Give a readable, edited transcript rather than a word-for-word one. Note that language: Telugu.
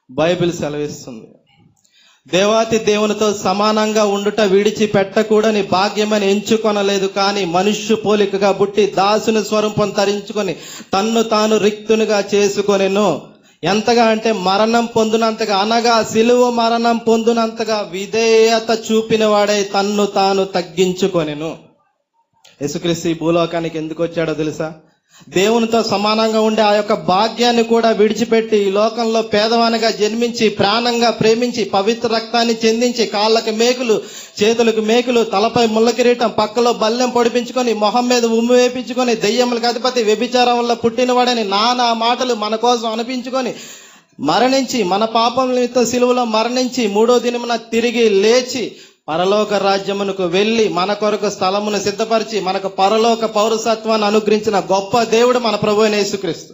బైబిల్ సెలవిస్తుంది. దేవాతి దేవునితో సమానంగా ఉండుట విడిచిపెట్టకూడని భాగ్యమని ఎంచుకొనలేదు, కానీ మనుష్య పోలికగా పుట్టి దాసుని స్వరూపం ధరించుకొని తన్ను తాను రిక్తునిగా చేసుకొనెను. ఎంతగా అంటే మరణం పొందినంతగా, అనగా సిలువ మరణం పొందినంతగా విధేయత చూపిన వాడై తన్ను తాను తగ్గించుకొనెను. యేసుక్రీస్తు ఈ భూలోకానికి ఎందుకు వచ్చాడో తెలుసా? దేవునితో సమానంగా ఉండే ఆ యొక్క భాగ్యాన్ని కూడా విడిచిపెట్టి ఈ లోకంలో పేదవానిగా జన్మించి, ప్రాణంగా ప్రేమించి, పవిత్ర రక్తాన్ని చెందించి, కాళ్ళకి మేకులు, చేతులకు మేకులు, తలపై ముళ్ళ కిరీటం, పక్కలో బల్లెం పొడిపించుకొని, మొహం మీద ఉమ్ము వేపించుకొని, దెయ్యములకు అధిపతి, వ్యభిచారం వల్ల పుట్టినవాడని నానా మాటలు మన కోసం అనిపించుకొని మరణించి, మన పాపం నిమిత్తం సిలువలో మరణించి, 3వ దినమున తిరిగి లేచి పరలోక రాజ్యమునకు వెళ్ళి మన కొరకు స్థలమును సిద్ధపరిచి మనకు పరలోక పౌరసత్వాన్ని అనుగ్రహించిన గొప్ప దేవుడు మన ప్రభువైన యేసుక్రీస్తు.